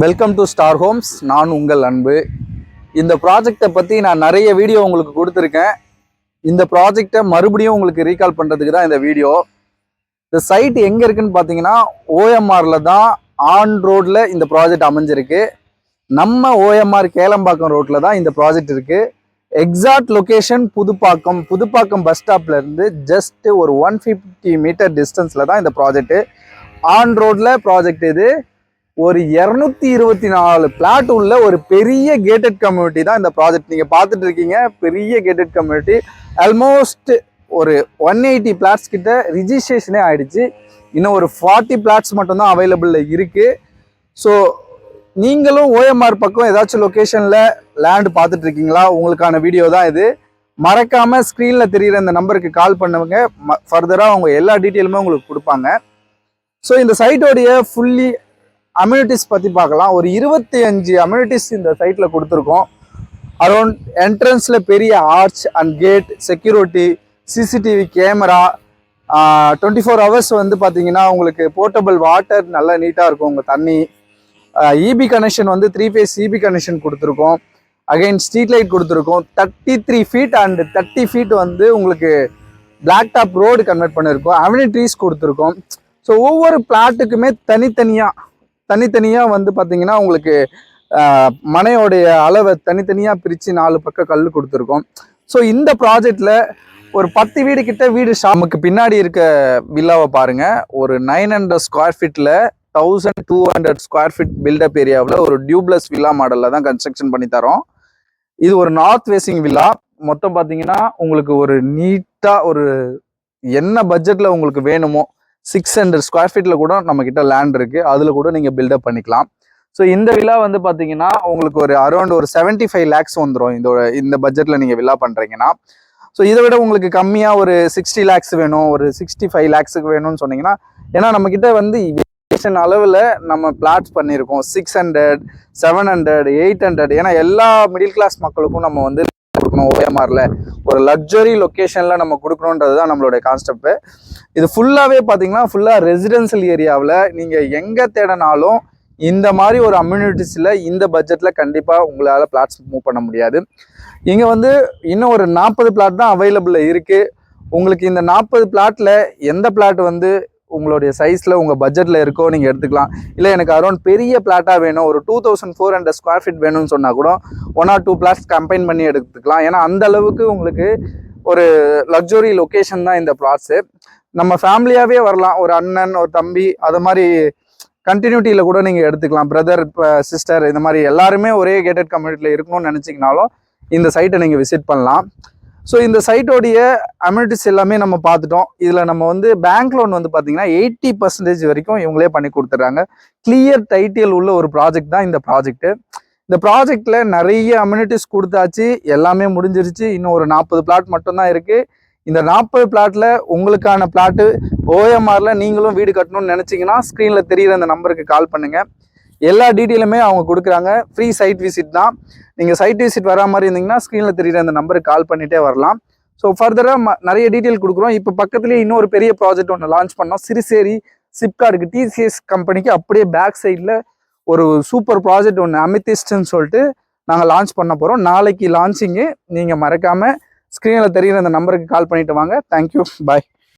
Welcome to star Holmes. நான் உங்கள் அன்பு. இந்த ப்ராஜெக்டை பற்றி நான் நிறைய வீடியோ உங்களுக்கு கொடுத்துருக்கேன். இந்த ப்ராஜெக்டை மறுபடியும் உங்களுக்கு ரீகால் பண்ணுறதுக்கு தான் இந்த வீடியோ. இந்த சைட் எங்கே இருக்குன்னு பார்த்தீங்கன்னா ஓஎம்ஆரில் தான், ஆன் ரோடில் இந்த ப்ராஜெக்ட் அமைஞ்சிருக்கு. நம்ம ஓஎம்ஆர் கேளம்பாக்கம் ரோட்டில் தான் இந்த ப்ராஜெக்ட் இருக்குது. எக்ஸாக்ட் லொக்கேஷன் புதுப்பாக்கம் பஸ் ஸ்டாப்லேருந்து ஜஸ்ட் ஒரு 150 மீட்டர் டிஸ்டன்ஸில் தான் இந்த ப்ராஜெக்ட்டு. ஆன் ரோடில் ப்ராஜெக்ட் இது. ஒரு 224 பிளாட் உள்ள ஒரு பெரிய கேட்டட் கம்யூனிட்டி தான் இந்த ப்ராஜெக்ட். நீங்கள் பார்த்துட்டு இருக்கீங்க, பெரிய கேட்டட் கம்யூனிட்டி. ஆல்மோஸ்ட் ஒரு 180 பிளாட்ஸ் கிட்ட ரிஜிஸ்ட்ரேஷனே ஆயிடுச்சு. இன்னும் ஒரு 40 பிளாட்ஸ் மட்டும்தான் அவைலபிளில் இருக்குது. ஸோ நீங்களும் ஓஎம்ஆர் பக்கம் ஏதாச்சும் லொக்கேஷனில் லேண்ட் பார்த்துட்டு இருக்கீங்களா? உங்களுக்கான வீடியோ தான் இது. மறக்காமல் ஸ்க்ரீனில் தெரிகிற இந்த நம்பருக்கு கால் பண்ணுவங்க. ஃபர்தராக அவங்க எல்லா டீட்டெயிலுமே உங்களுக்கு கொடுப்பாங்க. ஸோ இந்த சைட்டோடைய ஃபுல்லி அம்யூனிட்டிஸ் பற்றி பார்க்கலாம். ஒரு 25 அம்யூனிட்டிஸ் இந்த சைட்டில் கொடுத்துருக்கோம். அரௌண்ட் என்ட்ரன்ஸில் பெரிய arch and gate, security, CCTV camera, 24 hours வந்து பார்த்தீங்கன்னா உங்களுக்கு போர்ட்டபிள் வாட்டர் நல்லா நீட்டாக இருக்கும். உங்கள் தண்ணி, இபி கனெக்ஷன் வந்து 3 ஃபேஸ் இபி கனெக்ஷன் கொடுத்துருக்கோம். அகைன் ஸ்ட்ரீட் லைட் கொடுத்துருக்கோம். 33 ஃபீட் அண்ட் 30 ஃபீட் வந்து உங்களுக்கு பிளாக் டாப் ரோடு கன்வெர்ட் பண்ணியிருக்கோம். அம்யூனிட்டிஸ் கொடுத்துருக்கோம். ஸோ ஒவ்வொரு பிளாட்டுக்குமே தனித்தனியாக வந்து பார்த்தீங்கன்னா உங்களுக்கு மனையோடைய அளவை தனித்தனியாக பிரித்து 4 பக்கம் கல் கொடுத்துருக்கோம். ஸோ இந்த ப்ராஜெக்டில் ஒரு 10 வீடு கிட்ட வீடு நமக்கு பின்னாடி இருக்க வில்லாவை பாருங்கள். ஒரு 900 ஸ்கொயர் ஃபீட்டில் 1200 ஸ்கொயர் ஃபீட் பில்டப் ஏரியாவில் ஒரு டியூப்ளஸ் வில்லா மாடலில் தான் கன்ஸ்ட்ரக்ஷன் பண்ணி தரோம். இது ஒரு நார்த் ஃபேஸிங் வில்லா. மொத்தம் பார்த்தீங்கன்னா உங்களுக்கு ஒரு நீட்டாக ஒரு என்ன பட்ஜெட்டில் உங்களுக்கு வேணுமோ 600 ஸ்கொயர் ஃபீட்டில் கூட நம்மக்கிட்ட லேண்ட் இருக்குது. அதில் கூட நீங்கள் பில்டப் பண்ணிக்கலாம். ஸோ இந்த வில்லா வந்து பார்த்தீங்கன்னா உங்களுக்கு ஒரு அரௌண்ட் ஒரு 75 லேக்ஸ் வந்துடும் இந்த பட்ஜெட்டில் நீங்கள் வில்லா பண்ணுறீங்கன்னா. ஸோ இதை விட உங்களுக்கு கம்மியாக ஒரு 60 லேக்ஸ் வேணும், ஒரு 65 லேக்ஸுக்கு வேணும்னு சொன்னீங்கன்னா, ஏன்னா நம்மக்கிட்ட வந்து அளவில் நம்ம பிளாட்ஸ் பண்ணியிருக்கோம். 600, 700, 800. ஏன்னா எல்லா மிடில் கிளாஸ் மக்களுக்கும் நம்ம வந்து கொடுக்கணும். ஓஎம்ஆரில் ஒரு லக்ஸரி லொக்கேஷனில் நம்ம கொடுக்கணுன்றது தான் நம்மளுடைய கான்செப்ட். இது ஃபுல்லாகவே பார்த்தீங்கன்னா ஃபுல்லாக ரெசிடென்சியல் ஏரியாவில் நீங்கள் எங்கே தேடினாலும் இந்த மாதிரி ஒரு அம்யூனிட்டிஸில் இந்த பட்ஜெட்டில் கண்டிப்பாக உங்களால் பிளாட்ஸ் மூவ் பண்ண முடியாது. இங்கே வந்து இன்னும் ஒரு 40 பிளாட் தான் அவைலபிளில் இருக்குது. உங்களுக்கு இந்த 40 பிளாட்டில் எந்த பிளாட் வந்து உங்களுடைய சைஸில் உங்கள் பட்ஜெட்டில் இருக்கோ நீங்கள் எடுத்துக்கலாம். இல்லை எனக்கு அரௌண்ட் பெரிய பிளாட்டாக வேணும், ஒரு 2400 ஸ்கொயர் ஃபீட் வேணும்னு சொன்னால் கூட 1 or 2 பிளாட்ஸ் கம்பைன் பண்ணி எடுத்துக்கலாம். ஏன்னா அந்த அளவுக்கு உங்களுக்கு ஒரு லக்ஸரி லொக்கேஷன் தான் இந்த பிளாட்ஸு. நம்ம ஃபேமிலியாகவே வரலாம், ஒரு அண்ணன் ஒரு தம்பி அது மாதிரி கண்டினியூட்டியில் கூட நீங்கள் எடுத்துக்கலாம். பிரதர் சிஸ்டர் இந்த மாதிரி எல்லாருமே ஒரே கேட்டட் கம்யூனிட்டியில் இருக்கணும்னு நினச்சிங்கனாலும் இந்த சைட்டை நீங்கள் விசிட் பண்ணலாம். ஸோ இந்த சைட்டோடைய அம்யூனிட்டிஸ் எல்லாமே நம்ம பார்த்துட்டோம். இதில் நம்ம வந்து பேங்க் லோன் வந்து பார்த்தீங்கன்னா 80% வரைக்கும் இவங்களே பண்ணி கொடுத்துட்றாங்க. கிளியர் டைட்டில் உள்ள ஒரு ப்ராஜெக்ட் தான் இந்த ப்ராஜெக்ட்டு. இந்த ப்ராஜெக்டில் நிறைய அம்யூனிட்டிஸ் கொடுத்தாச்சு, எல்லாமே முடிஞ்சிருச்சு. இன்னும் ஒரு 40 பிளாட் மட்டும்தான் இருக்குது. இந்த 40 பிளாட்டில் உங்களுக்கான பிளாட்டு ஓஎம்ஆரில் நீங்களும் வீடு கட்டணும்னு நினச்சிங்கன்னா ஸ்க்ரீனில் தெரிகிற அந்த நம்பருக்கு கால் பண்ணுங்கள். எல்லா டீட்டெயிலுமே அவங்க கொடுக்குறாங்க. ஃப்ரீ சைட் விசிட் தான். நீங்கள் சைட் விசிட் வரா மாதிரி இருந்தீங்கன்னா ஸ்க்ரீனில் தெரிகிற அந்த நம்பருக்கு கால் பண்ணிகிட்டே வரலாம். ஸோ ஃபர்தராக நிறைய டீட்டெயில் கொடுக்குறோம். இப்போ பக்கத்துலேயே இன்னொரு பெரிய ப்ராஜெக்ட் ஒன்று லான்ச் பண்ணோம். சிறுசேரி சிப்கார்டுக்கு டிசிஎஸ் கம்பெனிக்கு அப்படியே பேக் சைடில் ஒரு சூப்பர் ப்ராஜெக்ட் ஒன்று அமித்திஸ்ட்னு சொல்லிட்டு நாங்கள் லான்ச் பண்ண போகிறோம். நாளைக்கு லான்ச்சிங்கு. நீங்கள் மறக்காமல் ஸ்க்ரீனில் தெரிகிற அந்த நம்பருக்கு கால் பண்ணிவிட்டு வாங்க. தேங்க்யூ, பாய்.